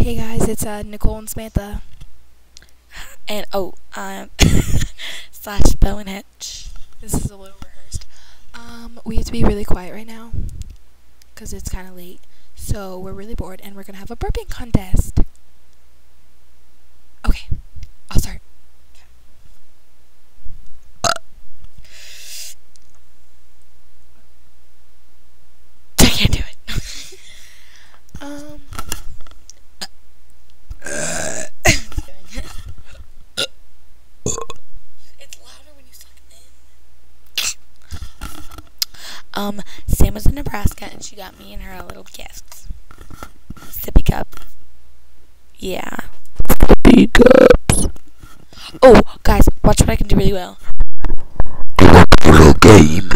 Hey guys, it's Nicole and Samantha. And slash Bow and Hitch. This is a little rehearsed. We have to be really quiet right now because it's kind of late. So we're really bored and we're gonna have a burping contest. Okay, I'll start. I can't do it. It's louder when you suck in. Sam was in Nebraska and she got me and her a little gift. Sippy cup. Yeah. Sippy cups. Oh, guys, watch what I can do really well. Little game.